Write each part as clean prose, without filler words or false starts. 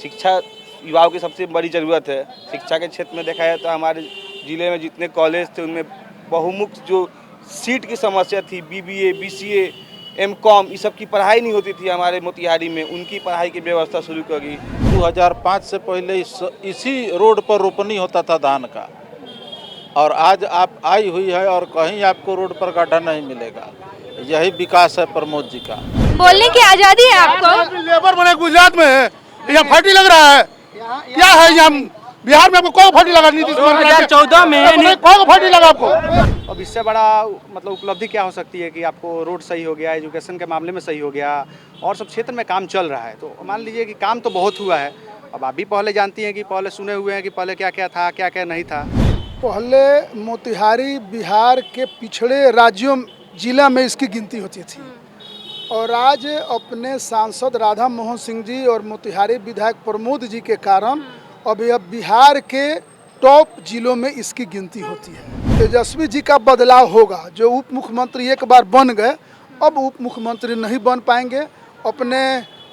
शिक्षा युवाओं की सबसे बड़ी ज़रूरत है। शिक्षा के क्षेत्र में देखा जाए तो हमारे ज़िले में जितने कॉलेज थे उनमें बहुमुख जो सीट की समस्या थी, बीबीए, बीसीए, एमकॉम, ये सब की पढ़ाई नहीं होती थी हमारे मोतिहारी में, उनकी पढ़ाई की व्यवस्था शुरू करी। 2005 से पहले इसी रोड पर रोपनी होता था धान का, और आज आप आई हुई है और कहीं आपको रोड पर गड्ढा नहीं मिलेगा। यही विकास है प्रमोद जी का। बोलने की आजादी है आपको। लेबर बने गुजरात में है, यहाँ फर्टी लग रहा है। क्या है यहाँ बिहार में? आपको कौन फर्टी लगा? नीतीश कुमार 2014 में कौन फर्टी लगा आपको? अब इससे बड़ा मतलब उपलब्धि क्या हो सकती है कि आपको रोड सही हो गया, एजुकेशन के मामले में सही हो गया और सब क्षेत्र में काम चल रहा है। तो मान लीजिए कि काम तो बहुत हुआ है। अब आप भी पहले जानती हैं कि पहले सुने हुए हैं कि पहले क्या क्या था, क्या क्या नहीं था। पहले मोतिहारी बिहार के पिछड़े राज्यों जिला में इसकी गिनती होती थी, और आज अपने सांसद राधा मोहन सिंह जी और मोतिहारी विधायक प्रमोद जी के कारण अभी अब बिहार के टॉप जिलों में इसकी गिनती होती है। तेजस्वी जी का बदलाव होगा। जो उप मुख्यमंत्री एक बार बन गए, अब उप मुख्यमंत्री नहीं बन पाएंगे। अपने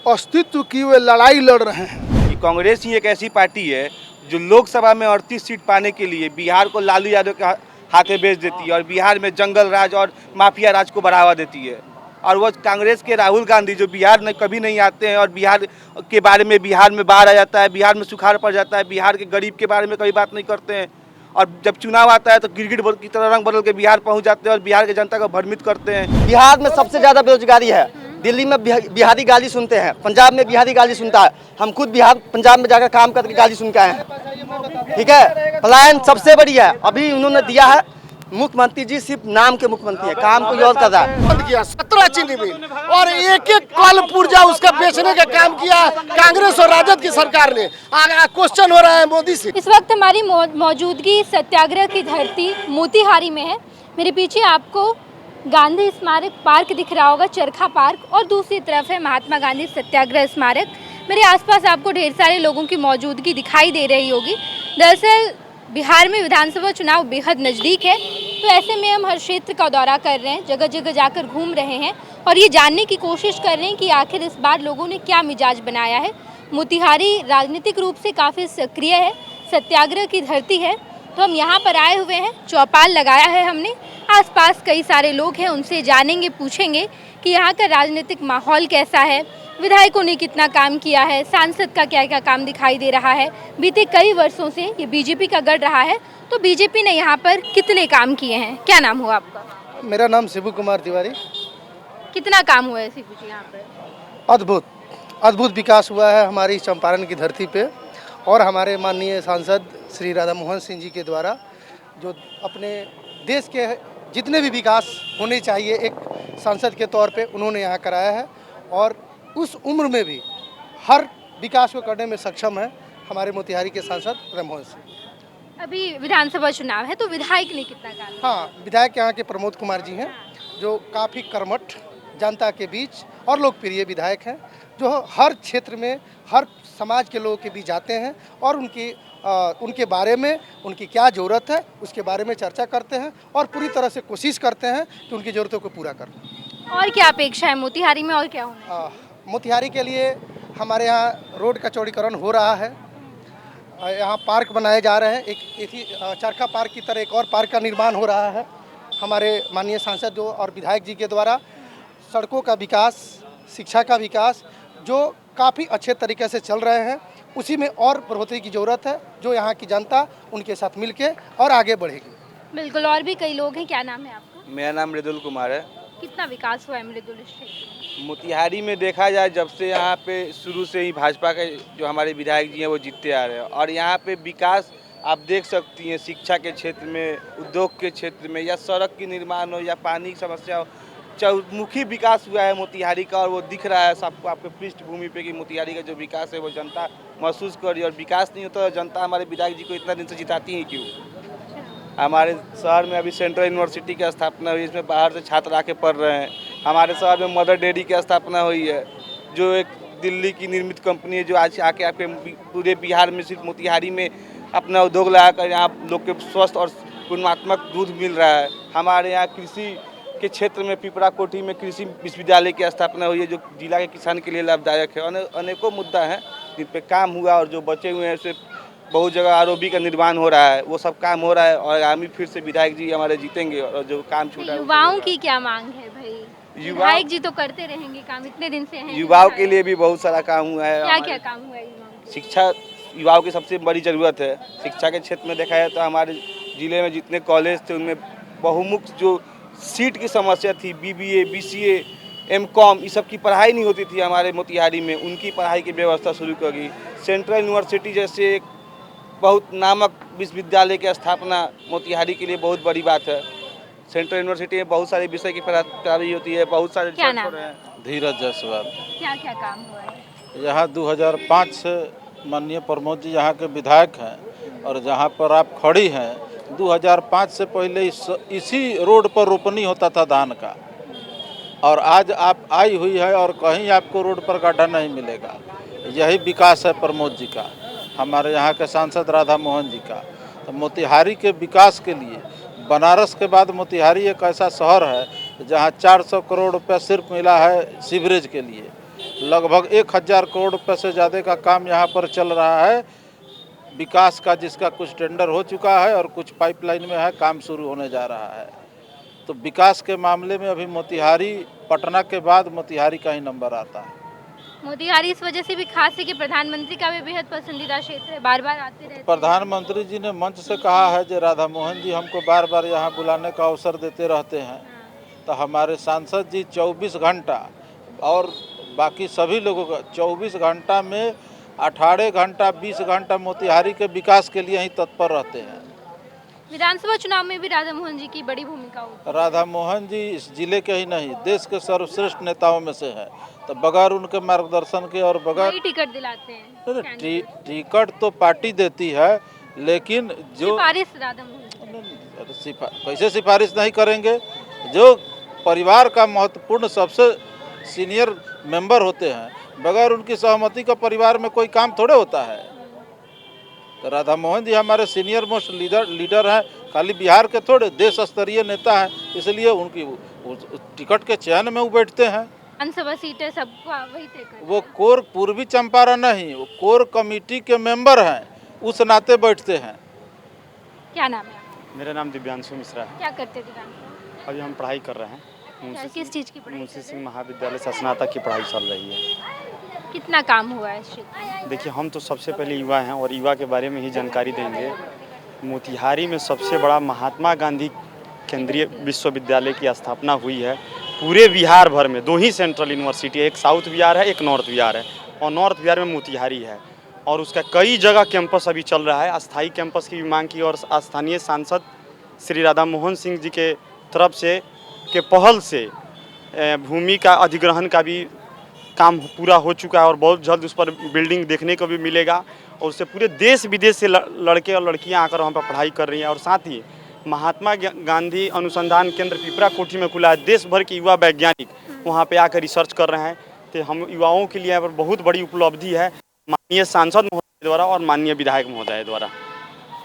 अस्तित्व की वे लड़ाई लड़ रहे हैं। कि कांग्रेस ही एक ऐसी पार्टी है जो लोकसभा में 38 सीट पाने के लिए बिहार को लालू यादव के हाथे बेच देती है और बिहार में जंगल राज और माफिया राज को बढ़ावा देती है। और वो कांग्रेस के राहुल गांधी जो बिहार में कभी नहीं आते हैं और बिहार के बारे में, बिहार में बाढ़ आ जाता है, बिहार में सुखाड़ पड़ जाता है, बिहार के गरीब के बारे में कभी बात नहीं करते हैं, और जब चुनाव आता है तो गिरगिट की तरह रंग बदल के बिहार पहुंच जाते हैं और बिहार की जनता को भ्रमित करते हैं। बिहार में सबसे ज़्यादा बेरोजगारी है। दिल्ली में बिहारी गाली सुनते हैं, पंजाब में बिहारी गाली सुनता है। हम खुद बिहार पंजाब में जाकर काम करके गाली सुन के आए हैं। ठीक है, पलायन सबसे बड़ी है। अभी उन्होंने दिया है, मुख्यमंत्री जी सिर्फ नाम के मुख्यमंत्री है, काम को योग कर रहा है। बंद किया 17 चीनी मिल और एक एक कल पुर्जा उसका बेचने का काम किया कांग्रेस और राजद की सरकार ने। क्वेश्चन हो रहा है मोदी से। इस वक्त हमारी मौजूदगी सत्याग्रह की धरती मोतिहारी में है। मेरे पीछे आपको गांधी स्मारक पार्क दिख रहा होगा, चरखा पार्क, और दूसरी तरफ है महात्मा गांधी सत्याग्रह स्मारक। मेरे आसपास आपको ढेर सारे लोगों की मौजूदगी दिखाई दे रही होगी। दरअसल बिहार में विधानसभा चुनाव बेहद नज़दीक है, तो ऐसे में हम हर क्षेत्र का दौरा कर रहे हैं, जगह जगह जाकर घूम रहे हैं और ये जानने की कोशिश कर रहे हैं कि आखिर इस बार लोगों ने क्या मिजाज बनाया है। मोतिहारी राजनीतिक रूप से काफ़ी सक्रिय है, सत्याग्रह की धरती है, तो हम यहाँ पर आए हुए हैं। चौपाल लगाया है हमने, आसपास कई सारे लोग हैं, उनसे जानेंगे, पूछेंगे कि यहाँ का राजनीतिक माहौल कैसा है, विधायकों ने कितना काम किया है, सांसद का क्या क्या काम दिखाई दे रहा है। बीते कई वर्षों से ये बीजेपी का गढ़ रहा है, तो बीजेपी ने यहाँ पर कितने काम किए हैं। क्या नाम हुआ आपका? मेरा नाम शिबू कुमार तिवारी। कितना काम हुआ है शिबू जी यहाँ पर? अद्भुत अद्भुत विकास हुआ है हमारी चंपारण की धरती पे, और हमारे माननीय सांसद श्री राधा मोहन सिंह जी के द्वारा जो अपने देश के जितने भी विकास होने चाहिए एक सांसद के तौर पे उन्होंने यहाँ कराया है, और उस उम्र में भी हर विकास को करने में सक्षम है हमारे मोतिहारी के सांसद राधा मोहन सिंह। अभी विधानसभा चुनाव है, तो विधायक ने कितना काम किया? हाँ, विधायक यहाँ के प्रमोद कुमार जी हैं, जो काफ़ी कर्मठ, जनता के बीच और लोकप्रिय विधायक हैं, जो हर क्षेत्र में हर समाज के लोगों के बीच जाते हैं और उनके बारे में, उनकी क्या ज़रूरत है उसके बारे में चर्चा करते हैं और पूरी तरह से कोशिश करते हैं कि उनकी ज़रूरतों को पूरा करें। और क्या अपेक्षा है मोतिहारी में, और क्या होना? मोतिहारी के लिए हमारे यहाँ रोड का चौड़ीकरण हो रहा है, यहाँ पार्क बनाए जा रहे हैं। एक ही चरखा पार्क की तरह एक और पार्क का निर्माण हो रहा है हमारे माननीय सांसद और विधायक जी के द्वारा। सड़कों का विकास, शिक्षा का विकास जो काफ़ी अच्छे तरीके से चल रहे हैं, उसी में और बढ़ोतरी की ज़रूरत है, जो यहाँ की जनता उनके साथ मिलके और आगे बढ़ेगी। बिल्कुल, और भी कई लोग हैं। क्या नाम है आपका? मेरा नाम मृदुल कुमार है। कितना विकास हुआ है मृदुल क्षेत्र? मोतिहारी में देखा जाए जब से यहाँ पे शुरू से ही भाजपा के जो हमारे विधायक जी हैं वो जीतते आ रहे हैं, और यहाँ पे विकास आप देख सकती हैं, शिक्षा के क्षेत्र में, उद्योग के क्षेत्र में, या सड़क की निर्माण हो या पानी की समस्या हो, चौमुखी विकास हुआ है मोतिहारी का, और वो दिख रहा है सबको आपके पृष्ठभूमि पे कि मोतिहारी का जो विकास है वो जनता महसूस कर रही है। और विकास नहीं होता तो जनता हमारे विधायक जी को इतना दिन से जिताती ही क्यों? हमारे शहर में अभी सेंट्रल यूनिवर्सिटी की स्थापना हुई, इसमें बाहर से छात्र आके पढ़ रहे हैं। हमारे शहर में मदर डेयरी की स्थापना हुई है, जो एक दिल्ली की निर्मित कंपनी है, जो आज आके आपके पूरे बिहार में सिर्फ मोतिहारी में अपना उद्योग लगाकर यहाँ लोग के स्वस्थ और गुणात्मक दूध मिल रहा है। हमारे यहाँ कृषि के क्षेत्र में पिपरा कोठी में कृषि विश्वविद्यालय की स्थापना हुई है, जो जिला के किसान के लिए लाभदायक है। अनेकों मुद्दा हैं जिन पे काम हुआ और जो बचे हुए हैं उसे बहुत जगह आरओबी का निर्माण हो रहा है, वो सब काम हो रहा है और आगामी फिर से विधायक जी हमारे जीतेंगे और जो काम छूटा है युवाओं की क्या मांग है भाई? विधायक जी तो करते रहेंगे काम, इतने दिन से हैं युवाओं के विधायक। लिए भी बहुत सारा काम हुआ है। क्या क्या काम हुआ है युवाओं के? शिक्षा युवाओं की सबसे बड़ी ज़रूरत है। शिक्षा के क्षेत्र में देखा जाए तो हमारे ज़िले में जितने कॉलेज थे उनमें बहुमुख जो सीट की समस्या थी, बीबीए, बीसीए, एमकॉम, ये सब की पढ़ाई नहीं होती थी हमारे मोतिहारी में, उनकी पढ़ाई की व्यवस्था शुरू करी। सेंट्रल यूनिवर्सिटी जैसे एक बहुत नामक विश्वविद्यालय की स्थापना मोतिहारी के लिए बहुत बड़ी बात है। सेंट्रल यूनिवर्सिटी में बहुत सारे विषय की पढ़ाई होती है, बहुत सारे क्या रिसर्च नाम? हो रहे हैं। धीरज जायसवाल। क्या क्या काम हुआ है? यहाँ 2005 से माननीय प्रमोद जी यहाँ के विधायक हैं और जहाँ पर आप खड़ी हैं 2005 से पहले इसी रोड पर रोपनी होता था धान का, और आज आप आई हुई है और कहीं आपको रोड पर गड्ढा नहीं मिलेगा। यही विकास है प्रमोद जी का, हमारे यहाँ के सांसद राधा मोहन जी का। तो मोतिहारी के विकास के लिए, बनारस के बाद मोतिहारी एक ऐसा शहर है जहाँ 400 करोड़ रुपया सिर्फ मिला है सीवरेज के लिए। लगभग 1000 करोड़ रुपये से ज़्यादा का काम यहाँ पर चल रहा है विकास का, जिसका कुछ टेंडर हो चुका है और कुछ पाइपलाइन में है, काम शुरू होने जा रहा है। तो विकास के मामले में अभी मोतिहारी पटना के बाद मोतिहारी का ही नंबर आता है। मोतिहारी इस वजह से भी खास है कि प्रधानमंत्री का भी बेहद पसंदीदा क्षेत्र है, बार बार आते रहते हैं। प्रधानमंत्री जी ने मंच से कहा है कि राधा मोहन जी हमको बार बार यहाँ बुलाने का अवसर देते रहते हैं। तो हमारे सांसद जी 24 घंटा और बाकी सभी लोगों का 24 घंटा में 18 घंटा 20 घंटा मोतिहारी के विकास के लिए ही तत्पर रहते हैं। विधानसभा चुनाव में भी राधा मोहन जी की बड़ी भूमिका होती है। राधा मोहन जी इस जिले के ही नहीं, देश के सर्वश्रेष्ठ नेताओं में से है। तो बगैर उनके मार्गदर्शन के और बगैर वही टिकट दिलाते हैं। टिकट तो पार्टी देती है, लेकिन जो सिफारिश राधा मोहन जी। कैसे सिफारिश नहीं करेंगे? जो परिवार का महत्वपूर्ण सबसे सीनियर मेंबर होते हैं, बगैर उनकी सहमति का परिवार में कोई काम थोड़े होता है। तो राधा मोहन जी हमारे सीनियर मोस्ट लीडर हैं, खाली बिहार के थोड़े, देश स्तरीय नेता हैं, इसलिए उनकी टिकट के चयन में वो बैठते हैं। विधानसभा सीटें सबको वही तय करते हैं। वो कोर पूर्वी चंपारण नहीं, वो कोर कमेटी के मेंबर हैं, उस नाते बैठते हैं। क्या नाम है आपका? मेरा नाम दिव्यांशु मिश्रा है। क्या करते थे विधानसभा? अभी हम पढ़ाई कर रहे हैं। किस चीज़ की पढ़ाई? मुंशी सिंह महाविद्यालय से स्नातक की पढ़ाई चल रही है। कितना काम हुआ है इस क्षेत्र में? देखिए, हम तो सबसे पहले युवा हैं और युवा के बारे में ही जानकारी देंगे। मोतिहारी में सबसे बड़ा महात्मा गांधी केंद्रीय विश्वविद्यालय की स्थापना हुई है। पूरे बिहार भर में 2 ही सेंट्रल यूनिवर्सिटी है, एक साउथ बिहार है, एक नॉर्थ बिहार है, और नॉर्थ बिहार में मोतिहारी है। और उसका कई जगह कैंपस अभी चल रहा है। अस्थायी कैंपस की भी मांग की और स्थानीय सांसद श्री राधा मोहन सिंह जी के तरफ से के पहल से भूमि का अधिग्रहण का भी काम पूरा हो चुका है और बहुत जल्द उस पर बिल्डिंग देखने को भी मिलेगा। और उससे पूरे देश विदेश से लड़के और लड़कियां आकर वहाँ पर पढ़ाई कर रही हैं। और साथ ही महात्मा गांधी अनुसंधान केंद्र पिपरा कोठी में खुला है। देश भर के युवा वैज्ञानिक वहाँ पे आकर रिसर्च कर रहे हैं। तो हम युवाओं के लिए यहाँ पर बहुत बड़ी उपलब्धि है माननीय सांसद महोदय द्वारा और माननीय विधायक महोदय द्वारा।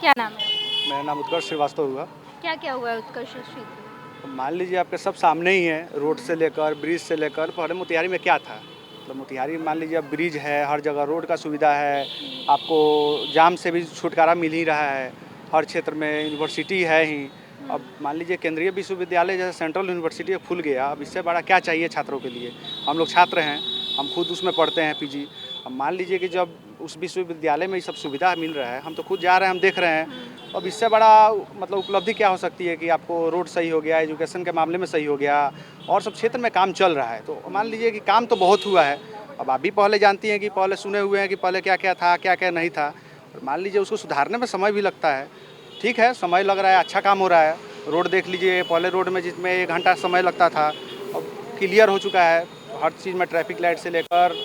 क्या नाम है? मेरा नाम उत्कर्ष श्रीवास्तव हुआ। क्या क्या हुआ है उत्कर्ष क्षेत्र में? तो मान लीजिए आपके सब सामने ही है, रोड से लेकर ब्रिज से लेकर। पहले मोतिहारी में क्या था, मतलब मोतिहारी मान लीजिए अब ब्रिज है, हर जगह रोड का सुविधा है, आपको जाम से भी छुटकारा मिल ही रहा है, हर क्षेत्र में यूनिवर्सिटी है ही। अब मान लीजिए केंद्रीय विश्वविद्यालय जैसे सेंट्रल यूनिवर्सिटी खुल गया, अब इससे बड़ा क्या चाहिए छात्रों के लिए। हम लोग छात्र हैं, हम खुद उसमें पढ़ते हैं पीजी। अब मान लीजिए कि जब उस विश्वविद्यालय में ये सब सुविधा मिल रहा है, हम तो खुद जा रहे हैं, हम देख रहे हैं। अब इससे बड़ा मतलब उपलब्धि क्या हो सकती है कि आपको रोड सही हो गया, एजुकेशन के मामले में सही हो गया, और सब क्षेत्र में काम चल रहा है। तो मान लीजिए कि काम तो बहुत हुआ है। अब आप भी पहले जानती हैं कि पहले सुने हुए हैं कि पहले क्या क्या था, क्या क्या नहीं था। और मान लीजिए उसको सुधारने में समय भी लगता है। ठीक है, समय लग रहा है, अच्छा काम हो रहा है। रोड देख लीजिए, पहले रोड में जिसमें 1 घंटा समय लगता था, अब क्लियर हो चुका है। हर चीज़ में ट्रैफिक लाइट से लेकर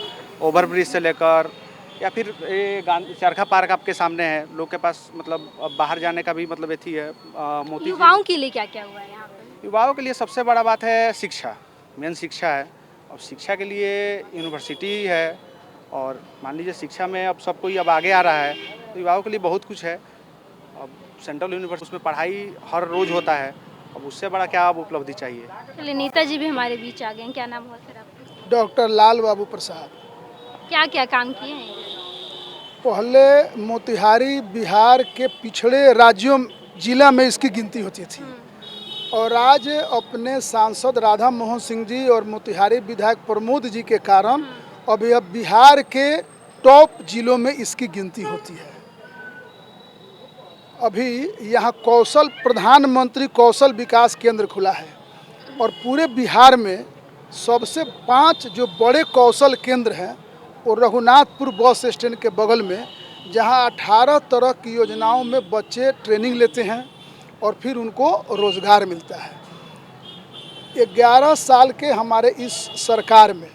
ओवरब्रिज से लेकर, या फिर ये चरखा पार्क आपके सामने है, लोग के पास मतलब अब बाहर जाने का भी मतलब एथी है। मोती युवाओं के लिए क्या क्या हुआ है यहाँ पे? युवाओं के लिए सबसे बड़ा बात है शिक्षा, मेन शिक्षा है। अब शिक्षा के लिए यूनिवर्सिटी है, और मान लीजिए शिक्षा में अब सब कोई अब आगे आ रहा है, तो युवाओं के लिए बहुत कुछ है। अब सेंट्रल यूनिवर्सिटी उसमें पढ़ाई हर रोज़ होता है, अब उससे बड़ा क्या अब उपलब्धि चाहिए। चलिए, नेताजी भी हमारे बीच आ गए हैं। क्या नाम हुआ सर आपका? डॉक्टर लाल बाबू प्रसाद। क्या क्या काम किए हैं? पहले मोतिहारी बिहार के पिछड़े राज्यों जिला में इसकी गिनती होती थी और आज अपने सांसद राधा मोहन सिंह जी और मोतिहारी विधायक प्रमोद जी के कारण अभी अब बिहार के टॉप जिलों में इसकी गिनती होती है। अभी यहाँ कौशल प्रधानमंत्री कौशल विकास केंद्र खुला है और पूरे बिहार में सबसे 5 जो बड़े कौशल केंद्र हैं वो रघुनाथपुर बस स्टैंड के बगल में, जहाँ 18 तरह की योजनाओं में बच्चे ट्रेनिंग लेते हैं और फिर उनको रोज़गार मिलता है। 11 साल के हमारे इस सरकार में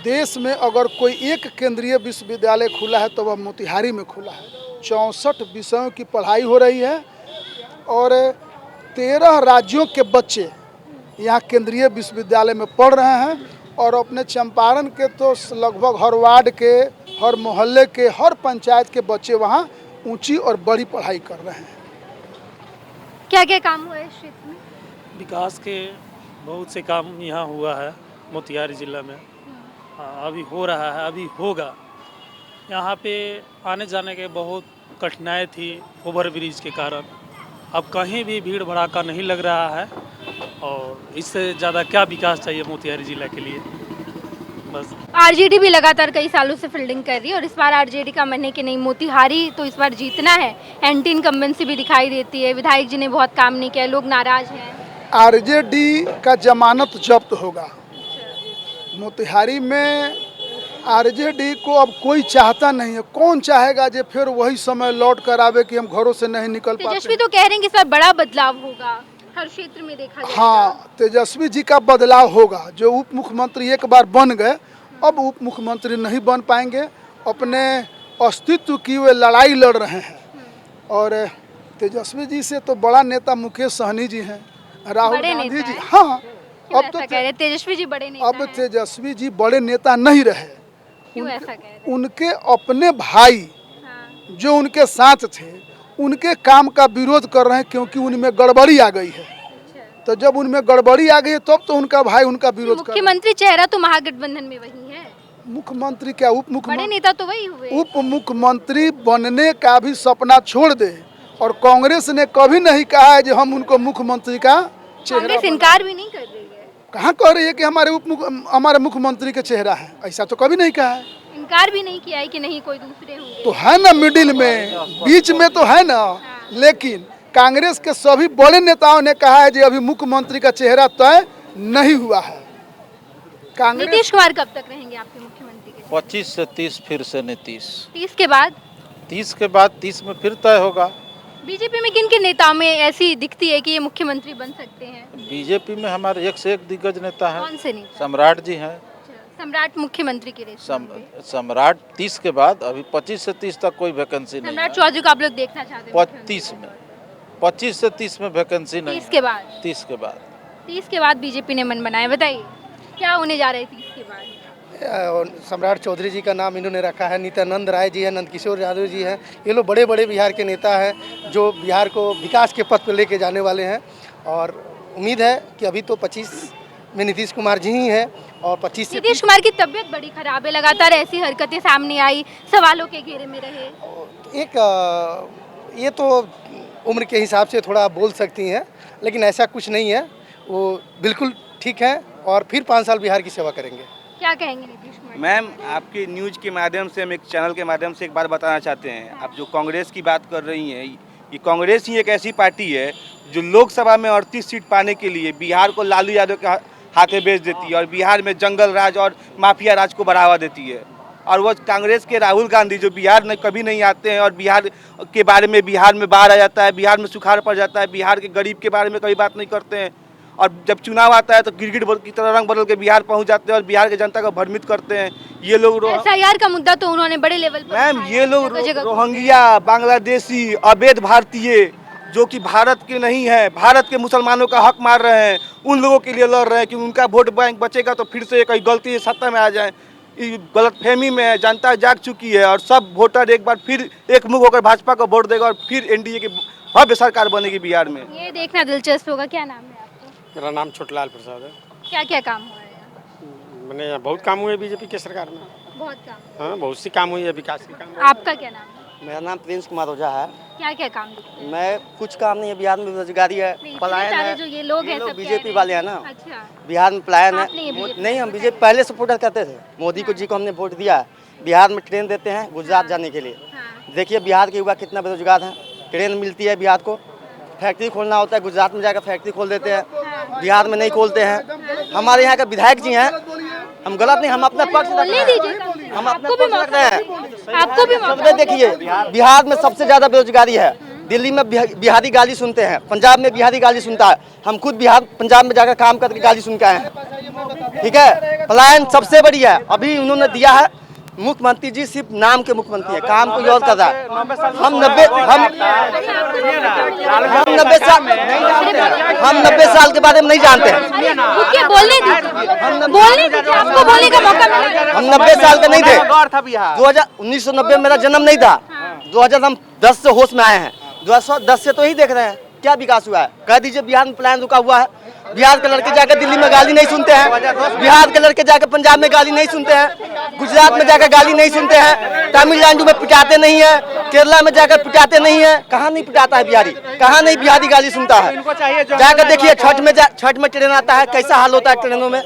देश में अगर कोई एक केंद्रीय विश्वविद्यालय खुला है तो वह मोतिहारी में खुला है। 64 विषयों की पढ़ाई हो रही है और 13 राज्यों के बच्चे यहाँ केंद्रीय विश्वविद्यालय में पढ़ रहे हैं और अपने चंपारण के तो लगभग हर वार्ड के, हर मोहल्ले के, हर पंचायत के बच्चे वहाँ ऊंची और बड़ी पढ़ाई कर रहे हैं। क्या क्या काम हुआ है इस क्षेत्र में? विकास के बहुत से काम यहाँ हुआ है मोतिहारी जिला में। हाँ, अभी हो रहा है, अभी होगा। यहाँ पे आने जाने के बहुत कठिनाई थी ओवर ब्रिज के कारण। अब कहीं भी भीड़ भड़ाका नहीं लग रहा है और इससे ज़्यादा क्या विकास चाहिए मोतिहारी जिला के लिए। बस आरजेडी भी लगातार कई सालों से फील्डिंग कर रही है और इस बार आरजेडी का मन है कि नहीं मोतिहारी तो इस बार जीतना है। एंटी इनकम्बेंसी भी दिखाई देती है, विधायक जी ने बहुत काम नहीं किया, लोग नाराज हैं। आरजेडी का जमानत जब्त होगा। मोतिहारी में आरजेडी को अब कोई चाहता नहीं है। कौन चाहेगा जो फिर वही समय लौट कर आवे कि हम घरों से नहीं निकल पाते। तेजस्वी तो कह रहे हैं कि इस बार बड़ा बदलाव होगा, हर क्षेत्र में देखा जाएगा। हाँ, तेजस्वी जी का बदलाव होगा। जो उप मुख्यमंत्री एक बार बन गए अब उप मुख्यमंत्री नहीं बन पाएंगे। अपने अस्तित्व की वे लड़ाई लड़ रहे हैं और तेजस्वी जी से तो बड़ा नेता मुकेश सहनी जी हैं, राहुल गांधी जी। हाँ, अब तो तेजस्वी जी बड़े नेता अब तेजस्वी जी बड़े नेता नहीं रहे। क्यों ऐसा कह रहे हैं? उनके अपने भाई जो उनके साथ थे उनके काम का विरोध कर रहे हैं क्योंकि उनमें गड़बड़ी आ गई है। तो जब उनमें गड़बड़ी आ गई है तब तो उनका भाई उनका विरोध कर। मुख्यमंत्री चेहरा तो महागठबंधन में वही है। मुख्यमंत्री क्या उप बड़े मुख्यमंत्री नेता तो वही हुए। उप मुख्यमंत्री बनने का भी सपना छोड़ दे और कांग्रेस ने कभी नहीं कहा है कि हम उनको मुख्यमंत्री का चेहरा। कांग्रेस इनकार भी नहीं कर रही है। कहाँ कह रही है कि हमारे मुख्यमंत्री का चेहरा है? ऐसा तो कभी नहीं कहा है। इनकार भी नहीं किया है कि नहीं कोई दूसरे होंगे। तो है ना, मिडिल में, बीच में तो है ना। लेकिन कांग्रेस के सभी बड़े नेताओं ने कहा है कि अभी मुख्यमंत्री का चेहरा तय नहीं हुआ है। कांग्रेस नीतीश कुमार कब तक रहेंगे आपके मुख्यमंत्री के? 25 से 30 फिर से नीतीश। 30 के बाद? 30 के बाद 30 में फिर तय होगा। बीजेपी में किन किन नेताओं में ऐसी दिखती है कि ये मुख्यमंत्री बन सकते हैं? बीजेपी में हमारे एक से एक दिग्गज नेता हैं। कौन से नेता? सम्राट जी हैं। सम्राट मुख्यमंत्री के रेस में। सम्राट 30 के बाद, अभी 25 से 30 तक कोई वैकेंसी नहीं है। सम्राट चौधरी को आप लोग देखना चाहते हैं? 25 में, 25 से 30 में वैकेंसी नहीं। 30 के बाद? 30 के बाद। 30 के बाद बीजेपी ने मन बनाया। बताइए क्या होने जा रहा है 30 के बाद? सम्राट चौधरी जी का नाम इन्होंने रखा है। नित्यानंद राय जी हैं, नंदकिशोर यादव जी हैं। ये लोग बड़े बड़े बिहार के नेता हैं जो बिहार को विकास के पथ पर लेके जाने वाले हैं और उम्मीद है कि अभी तो 25 में नीतीश कुमार जी ही हैं और 25 से नीतीश कुमार की तबीयत बड़ी खराब है, लगातार ऐसी हरकतें सामने आई, सवालों के घेरे में रहे। ये तो उम्र के हिसाब से थोड़ा बोल सकती हैं लेकिन ऐसा कुछ नहीं है। वो बिल्कुल ठीक है और फिर 5 साल बिहार की सेवा करेंगे। क्या कहेंगे नीतीश कुमार? मैम, आपके न्यूज़ के माध्यम से हम एक चैनल के माध्यम से एक बात बताना चाहते हैं। आप जो कांग्रेस की बात कर रही हैं, ये कांग्रेस ही एक ऐसी पार्टी है जो लोकसभा में 38 सीट पाने के लिए बिहार को लालू यादव के हाथे बेच देती है और बिहार में जंगल राज और माफिया राज को बढ़ावा देती है। और वो कांग्रेस के राहुल गांधी जो बिहार में कभी नहीं आते हैं और बिहार के बारे में, बिहार में बाढ़ आ जाता है, बिहार में सुखाड़ पड़ जाता है, बिहार के गरीब के बारे में कभी बात नहीं करते हैं। और जब चुनाव आता है तो गिरगिट की तरह रंग बदल के बिहार पहुंच जाते हैं और बिहार की जनता को भ्रमित करते हैं। ये लोग SIR का मुद्दा तो उन्होंने बड़े लेवल पर मैम, ये लोग रोहिंग्या, बांग्लादेशी, अवैध भारतीय जो कि भारत के नहीं है, भारत के मुसलमानों का हक मार रहे हैं, उन लोगों के लिए लड़ रहे हैं कि उनका वोट बैंक बचेगा तो फिर से कई गलती सत्ता में आ जाए। गलतफहमी में है, जनता जाग चुकी है और सब वोटर एक बार फिर एकमुख होकर भाजपा को वोट देगा और फिर NDA की भव्य सरकार बनेगी बिहार में। ये देखना दिलचस्प होगा। क्या नाम है आपका? मेरा नाम छोटलाल प्रसाद है। क्या क्या काम हुआ है? मैंने बहुत काम हुए बीजेपी के सरकार में। बहुत काम। हाँ, बहुत सी काम हुई है, विकास के काम। आपका क्या नाम है? मेरा नाम प्रिंस कुमार ओझा है। क्या क्या काम दिखते हैं? मैं कुछ काम नहीं है, बिहार में बेरोजगारी है, नहीं, इतने पलायन सारे है। जो ये लोग हैं सब कह बीजेपी रहे हैं। वाले हैं ना, अच्छा। बिहार में पलायन है। आप नहीं है BJP नहीं, हम बीजेपी पहले सपोर्टर करते थे, मोदी को जी को हमने वोट दिया है। बिहार में ट्रेन देते हैं गुजरात जाने के लिए। हाँ। देखिए बिहार के युवा कितना बेरोजगार हैं, ट्रेन मिलती है बिहार को, फैक्ट्री खोलना होता है गुजरात में जाकर फैक्ट्री खोल देते हैं, बिहार में नहीं खोलते हैं। हमारे यहाँ के विधायक जी हैं, हम गलत नहीं, हम अपना पक्ष रख रहे हैं, हम अपना पक्ष रख रहे हैं। आपको भी सबसे देखिए बिहार में सबसे ज़्यादा बेरोजगारी है। दिल्ली में बिहारी गाली सुनते हैं, पंजाब में बिहारी गाली सुनता है। हम खुद बिहार पंजाब में जाकर काम करके गाली सुन के आए हैं। ठीक है, पलायन सबसे बड़ी है। अभी उन्होंने दिया है, मुख्यमंत्री जी सिर्फ नाम के मुख्यमंत्री है, काम को यूज कर रहा है। हम 90 साल के बारे में नहीं जानते हैं। बोलने दीजिए, आपको बोलने का मौका मिला। हम 90 साल के नहीं थे। 1990 में मेरा जन्म नहीं था। 2010 से होश में आए हैं। 2010 से तो ही देख रहे हैं क्या विकास हुआ है। कह दीजिए बिहार में प्लान रुका हुआ है। बिहार के लड़के जाकर दिल्ली में गाली नहीं सुनते हैं, बिहार के लड़के जाकर पंजाब में गाली नहीं सुनते हैं, गुजरात में जाकर गाली नहीं सुनते हैं, तमिलनाडु में पिटाते नहीं है, केरला में जाकर पिटाते नहीं है। कहाँ नहीं पिटाता है बिहारी, कहाँ नहीं बिहारी गाली सुनता है। जाकर देखिए छठ में ट्रेन आता है, कैसा हाल होता है ट्रेनों में।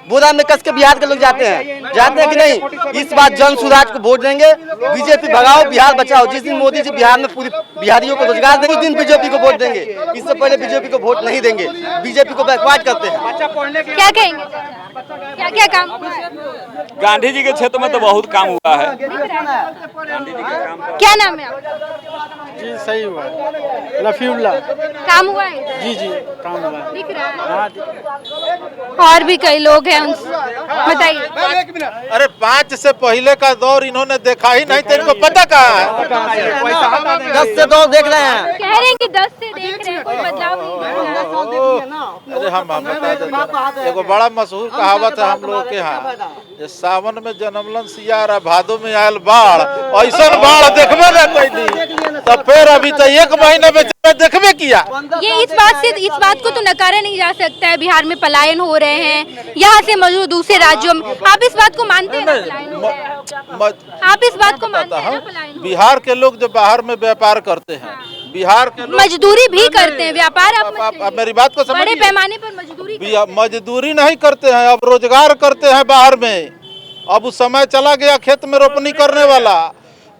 बोरा में कस के बिहार के लोग जाते हैं कि नहीं। इस बार जन सुराज को वोट देंगे, बीजेपी भगाओ बिहार बचाओ। जिस दिन मोदी जी बिहार में पूरी बिहारियों को रोजगार देंगे उस दिन बीजेपी को वोट देंगे। इससे पहले बीजेपी को वोट नहीं देंगे, बीजेपी को बैकवर्ड करते हैं। क्या कहेंगे, क्या क्या काम हुआ है? गांधी जी के क्षेत्र में तो बहुत काम हुआ है। क्या नाम है आपका? जी सही हुआ है, लफीउल्लाह। काम हुआ है? जी जी काम हुआ है। दिख रहा है। और भी कई लोग हैं, बताइए। अरे 5 से पहले का दौर इन्होंने देखा ही नहीं, तेरे को पता कहाँ है? 10 से दौर देख रहे हैं। कह रहे हैं कि 10 से देख रहे हैं, कोई बदलाव नहीं दिख रहा। अरे हम बता देते हैं। एगो बड़ा मशहूर कहावत है हम लोगों के यहाँ, जे सावन में जनमलन सियारा भादो में आयल बाढ़, ऐसा बाढ़ देखबे ना कोई। तो फिर अभी तो 1 महीने में देखबे किया। ये इस बात को तो नकारा नहीं जा सकता है, बिहार में पलायन हो रहे हैं, यहाँ से मौजूद दूसरे राज्यों में। आप इस बात को मानते हैं ना पलायन हो रहा है? आप इस बात को मानते हैं ना पलायन हो रहा है? बिहार के लोग जो बाहर में व्यापार करते हैं, बिहार के लोग मजदूरी भी करते हैं, व्यापार आप मेरी बात को बड़े पैमाने पर मजदूरी करते हैं। मजदूरी नहीं करते हैं, अब रोजगार करते हैं बाहर में। अब उस समय चला गया खेत में रोपनी करने वाला,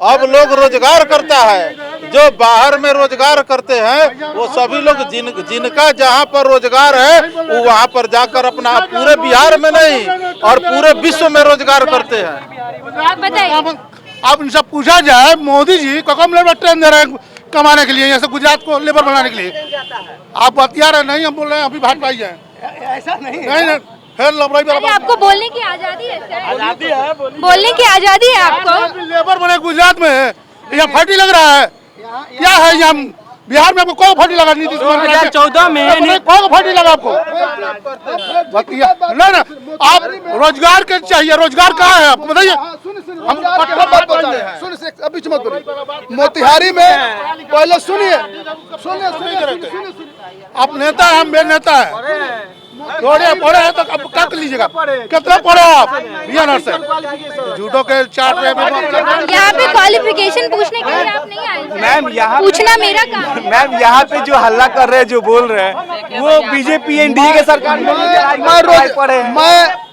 अब लोग रोजगार करता है। जो बाहर में रोजगार करते हैं वो सभी लोग जिनका जहाँ पर रोजगार है वो वहाँ पर जाकर अपना, पूरे बिहार में नहीं और पूरे विश्व में रोजगार करते हैं। आप बताइए। आप इनसे पूछा जाए, मोदी जी कम लेबर ट्रेन दे रहे हैं कमाने के लिए, यहाँ से गुजरात को लेबर बनाने के लिए। आप बतिया रहे नहीं, हम बोल रहे हैं अभी भाजपा ही है। ऐसा नहीं अरे आपको बोलने की आजादी है सर, आजादी है, बोलने की आजादी है आपको। लेबर बने गुजरात में है, यहाँ फर्टी लग रहा है। क्या है यहाँ बिहार में आपको कौन फर्टी लगा? नीतीश कुमार 2014 में कौन फर्टी लगा आपको? ना ना, आप रोजगार के चाहिए, रोजगार कहाँ है आपको बताइए। हम बीच मत बोलिए। मोतिहारी में पहले सुनिए, आप नेता है, हम बे नेता है। थोड़े पढ़े हैं तो अब क्या कर लीजिएगा? कितना पढ़े आप? बिहार से जूडो के 4 यहाँ पे क्वालिफिकेशन पूछने के लिए आप नहीं आए? मैम यहाँ पूछना मेरा काम है। मैम यहाँ पे जो हल्ला कर रहे हैं, जो बोल रहे हैं, वो बीजेपी एनडीए के सरकार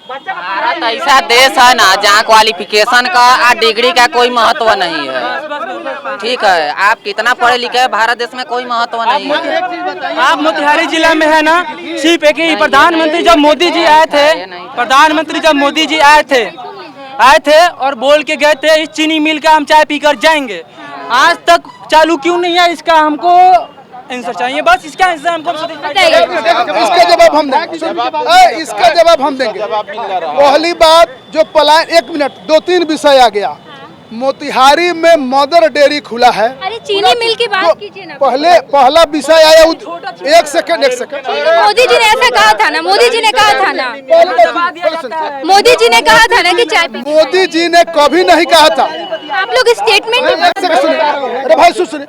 भारत ऐसा देश है ना जहाँ क्वालिफिकेशन का और डिग्री का कोई महत्व नहीं है। ठीक है, आप कितना पढ़े लिखे हैं, भारत देश में कोई महत्व नहीं है। आप मोतिहारी जिला में है ना, सिर्फ एक ही प्रधानमंत्री जब मोदी जी आए थे और बोल के गए थे इस चीनी मिल का हम चाय पीकर जाएंगे, आज तक चालू क्यों नहीं है? इसका हमको आंसर चाहिए, बस इसका आंसर हमको बताइए। इसका जवाब हम देंगे, इसका जवाब हम देंगे। पहली बात जो पलायन, 1 मिनट, 2-3 विषय आ गया। मोतिहारी में मदर डेयरी खुला है। अरे चीनी मिल की बात कीजिए ना। पहला विषय आया, 1 सेकंड। मोदी जी ने ऐसा कहा था ना, मोदी जी ने कहा था ना कि चाय पी। मोदी जी ने कभी नहीं कहा था। आप लोग स्टेटमेंट। अरे भाई सुनिए,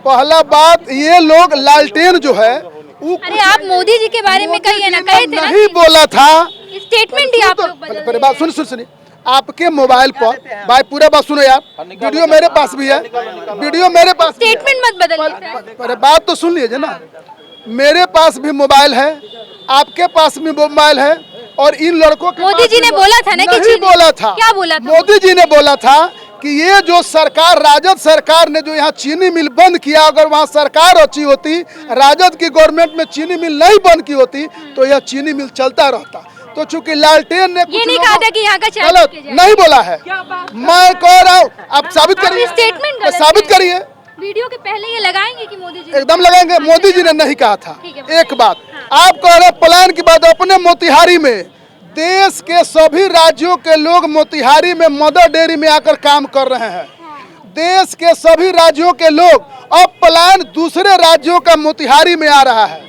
पहला बात ये लोग लालटेन जो है, अरे आप मोदी जी के बारे में कहिए ना, कहे थे नहीं बोला था। स्टेटमेंट ही आप लोग बदल। बात सुनिए, आपके मोबाइल पर, भाई पूरा बात सुनो यार, वीडियो मेरे पास भी है, वीडियो मेरे पास, स्टेटमेंट मत बदलिए। अरे बात तो सुन लीजिए ना, मेरे पास भी मोबाइल है, आपके पास भी मोबाइल है, और इन लड़कों के मोदी जी ने बोला था ना कि नहीं बोला था, क्या बोला था? मोदी जी ने बोला था कि ये जो सरकार, राजद सरकार ने जो यहाँ चीनी मिल बंद किया, अगर वहाँ सरकार अच्छी होती, राजद की गवर्नमेंट में चीनी मिल नहीं बंद की होती, तो यह चीनी मिल चलता रहता। तो चूंकि लालटेन ने ये नहीं कहा था कि यहाँ का गलत नहीं बोला है, मैं कह रहा हूँ, आप साबित करिए, स्टेटमेंट साबित करिए। वीडियो के पहले ये लगाएंगे कि मोदी जी एकदम लगाएंगे, मोदी जी ने नहीं कहा था। एक बात आप कह रहे प्लान की बात, अपने मोतिहारी में देश के सभी राज्यों के लोग मोतिहारी में मदर डेयरी में आकर काम कर रहे हैं। देश के सभी राज्यों के लोग, अब प्लान दूसरे राज्यों का मोतिहारी में आ रहा है।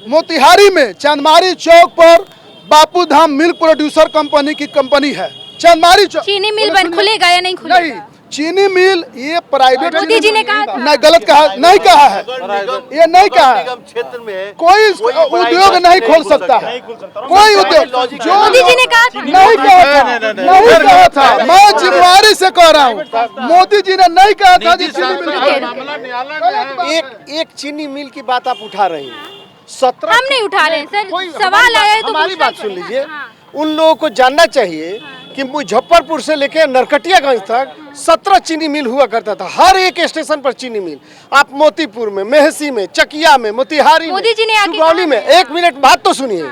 मोतिहारी में चांदमारी चौक पर Bapu Dham milk producer company की कंपनी है, चांदमारी चौक। चीनी मिल बंद खुलेगा या नहीं खुलेगा? नहीं, चीनी मिल ये प्राइवेट, मोदी जी ने कहा था। नहीं, गलत कहा, नहीं कहा है, ये नहीं कहा है। क्षेत्र में कोई उद्योग नहीं खोल सकता है, कोई उद्योग, जो मोदी जी ने कहा था। नहीं कहा था, नहीं कहा था, मैं जिम्मेवारी से कह रहा हूँ, मोदी जी ने नहीं कहा था कि चीनी मिल। एक चीनी मिल की बात आप उठा रहे हैं, 17 हम नहीं उठा रहे हैं सर, सवाल आया है तो हमारी पूछना बात सुन पड़ेगा। लीजिए। हाँ। उन लोगों को जानना चाहिए कि मुजफ्फरपुर से लेकर नरकटियागंज तक 17 चीनी मिल हुआ करता था, हर एक स्टेशन पर चीनी मिल। आप मोतीपुर में, मेहसी में, चकिया में, मोतिहारी मोदी जी ने में, आके सुगौली में, कहा। एक मिनट बात तो सुनिए।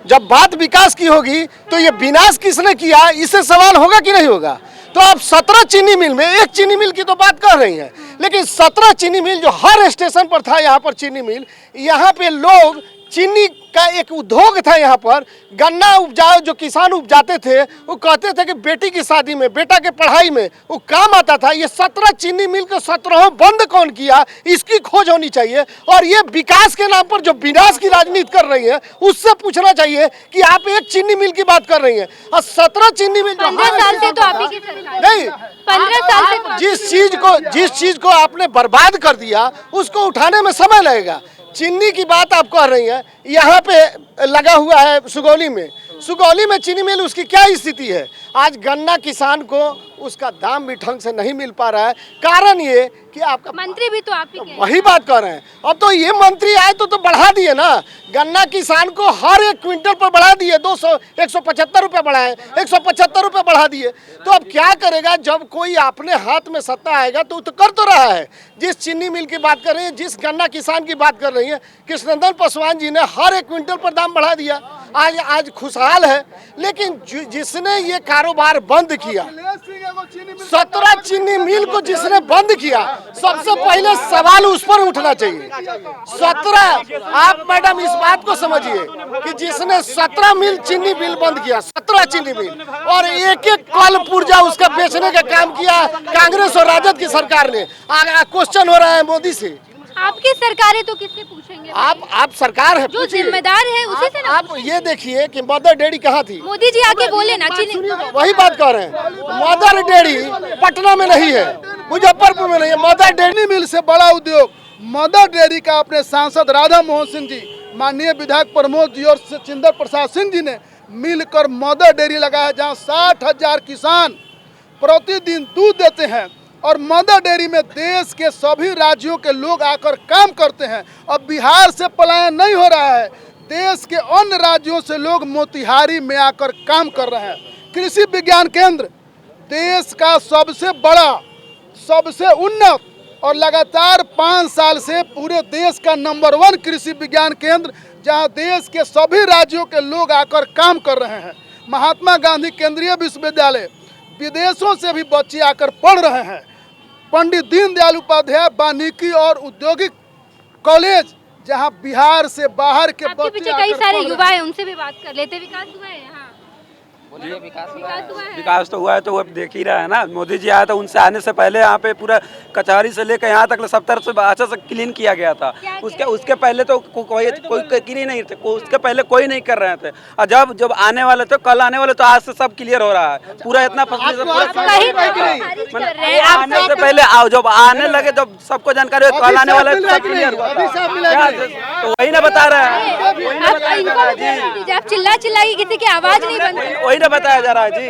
जब बात विकास की होगी तो ये विनाश किसने किया, इससे सवाल होगा कि नहीं होगा? तो आप 17 चीनी मिल में, एक चीनी मिल की तो बात कर रही हैं, लेकिन 17 चीनी मिल जो हर स्टेशन पर था, यहाँ पर चीनी मिल, यहाँ पे लोग चीनी का एक उद्योग था। यहाँ पर गन्ना उपजाओ, जो किसान उपजाते थे, वो कहते थे कि बेटी की शादी में, बेटा के पढ़ाई में वो काम आता था। ये 17 चीनी मिल के 17 बंद कौन किया, इसकी खोज होनी चाहिए। और ये विकास के नाम पर जो विनाश की राजनीति कर रही है, उससे पूछना चाहिए कि आप एक चीनी मिल की बात कर रही हैं और 17 चीनी मिल 15 साल से तो आप ही की सरकार नहीं, 15 साल से तो जिस चीज को आपने बर्बाद कर दिया, उसको उठाने में समय लगेगा। चीनी की बात आप कह रही हैं, यहाँ पे लगा हुआ है सुगौली में, सुगौली में चीनी मिल, उसकी क्या स्थिति है? आज गन्ना किसान को उसका दाम भी ढंग से नहीं मिल पा रहा है। कारण ये कि आपका मंत्री भी तो आप ही के वही बात कर रहे हैं। अब तो ये मंत्री आए तो बढ़ा दिए ना, गन्ना किसान को हर एक क्विंटल पर बढ़ा दिए, 175 रुपये बढ़ाए, 175 रुपये बढ़ा दिए। तो अब क्या करेगा? जब कोई अपने हाथ में सत्ता आएगा तो कर तो रहा है। जिस चीनी मिल की बात कर रही है, जिस गन्ना किसान की बात कर रही है, कृष्णनंदन पासवान जी ने हर एक क्विंटल पर दाम बढ़ा दिया। आज खुशहाल है। लेकिन जिसने ये कारोबार बंद किया, 17 चीनी मिल को जिसने बंद किया, सबसे पहले सवाल उस पर उठना चाहिए। 17, आप मैडम इस बात को समझिए कि जिसने 17 मिल चीनी मिल बंद किया, 17 चीनी मिल, और एक एक कल पुर्जा उसका बेचने का काम किया कांग्रेस और राजद की सरकार ने। क्वेश्चन हो रहा है मोदी से, आपकी सरकार है तो किससे पूछेंगे? आप सरकार है, जो जिम्मेदार है उसी से ना। आप ये देखिए कि मदर डेयरी कहाँ थी? मोदी जी आके बोले ना, चीनी वही बात कर रहे हैं। मदर डेयरी पटना में नहीं है, मुजफ्फरपुर में नहीं है। मदर डेयरी मिल से बड़ा उद्योग मदर डेयरी का अपने सांसद राधा मोहन सिंह जी, माननीय विधायक प्रमोद जी और सचिंदर प्रसाद सिंह जी ने मिलकर मदर डेयरी लगाया, जहां 60,000 किसान प्रतिदिन दूध देते हैं। और मदर डेयरी में देश के सभी राज्यों के लोग आकर काम करते हैं। अब बिहार से पलायन नहीं हो रहा है, देश के अन्य राज्यों से लोग मोतिहारी में आकर काम कर रहे हैं। कृषि विज्ञान केंद्र देश का सबसे बड़ा, सबसे उन्नत और लगातार 5 साल से पूरे देश का नंबर 1 कृषि विज्ञान केंद्र, जहां देश के सभी राज्यों के लोग आकर काम कर रहे हैं। महात्मा गांधी केंद्रीय विश्वविद्यालय, विदेशों से भी बच्चे आकर पढ़ रहे हैं। पंडित दीनदयाल उपाध्याय वानिकी और औद्योगिक कॉलेज, जहां बिहार से बाहर के आपके पीछे कई सारे युवा हैं, उनसे भी बात कर लेते। विकास हुआ है यहाँ? विकास हुआ है? विकास तो हुआ है, तो वो देख ही रहा है ना। मोदी जी आया तो उनसे आने से पहले यहाँ पे पूरा कचहरी से लेकर यहाँ तक सब तरफ से अच्छा से क्लीन किया गया था। उसके पहले तो कोई क्लीन ही नहीं थे, उसके पहले कोई नहीं कर रहे थे। और जब आने वाले थे, कल आने वाले, तो आज से सब क्लियर हो रहा है पूरा। इतना आने से पहले जब आने लगे, जब सबको जानकारी हो, कल आने वाला सब क्लियर हुआ था। तो वही ना बता रहा है, आप चिल्ला के किसी की आवाज नहीं बंद, वही ना बताया जा रहा है जी।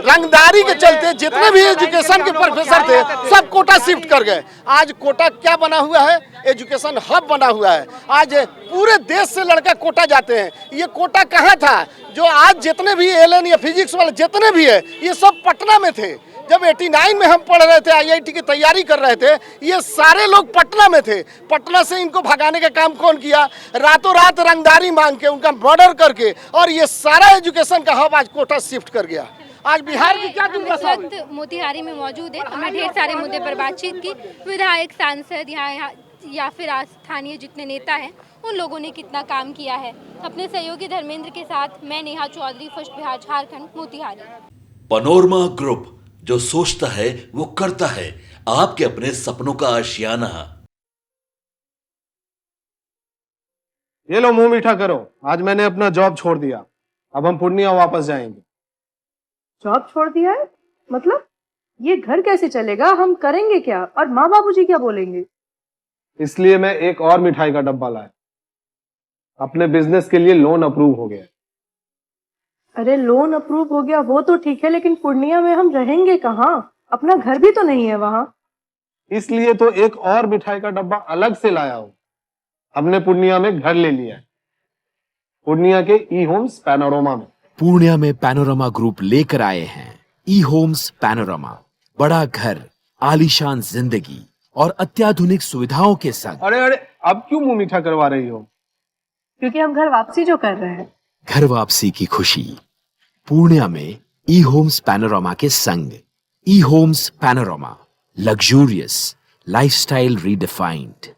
रंगदारी के चलते जितने भी एजुकेशन के प्रोफेसर थे सब कोटा शिफ्ट कर गए। आज कोटा क्या बना हुआ है, एजुकेशन हब बना हुआ है। आज पूरे देश से लड़का कोटा जाते हैं। ये कोटा कहाँ था? जो आज जितने भी एलएन या फिजिक्स वाले जितने भी है ये सब पटना में थे। जब 89 में हम पढ़ रहे थे, आईआईटी की तैयारी कर रहे थे, ये सारे लोग पटना में थे। पटना से इनको भगाने का काम कौन किया? रातों रात रंगदारी मांग के उनका मर्डर करके, और ये सारा एजुकेशन का हब आज कोटा शिफ्ट कर गया। आज बिहार की क्या हम इस वक्त मोतिहारी में मौजूद है। हमने ढेर सारे मुद्दे पर बातचीत की। विधायक, सांसद यहाँ या फिर स्थानीय जितने नेता हैं उन लोगों ने कितना काम किया है। अपने सहयोगी धर्मेंद्र के साथ मैं Neha Chaudhary, first Bihar Jharkhand, Motihari. Panorama group, जो सोचता है वो करता है। आपके अपने सपनों का आशियाना। ये लो मुंह मीठा करो, आज मैंने अपना जॉब छोड़ दिया। अब हम पूर्णिया वापस जाएंगे। जॉब छोड़ दिया है? मतलब ये घर कैसे चलेगा? हम करेंगे क्या? और माँ बाबूजी क्या बोलेंगे? इसलिए मैं एक और मिठाई का डब्बा लाया। अपने बिजनेस के लिए लोन अप्रूव हो गया। अरे लोन अप्रूव हो गया वो तो ठीक है, लेकिन पूर्णिया में हम रहेंगे कहाँ? अपना घर भी तो नहीं है वहाँ। इसलिए तो एक और मिठाई का डब्बा अलग से लाया हूँ। हमने पूर्णिया में घर ले लिया है, पूर्णिया के ई होम्स पैनोरमा में। पूर्णिया में पैनोरमा ग्रुप लेकर आए हैं ई होम्स पैनोरमा। बड़ा घर, आलीशान जिंदगी और अत्याधुनिक सुविधाओं के संग। अरे अरे, अब क्यों मुंह मीठा करवा रही हो? क्योंकि हम घर वापसी जो कर रहे हैं। घर वापसी की खुशी पूर्णिया में ई होम्स पैनोरमा के संग। E Homes Panorama, luxurious lifestyle redefined.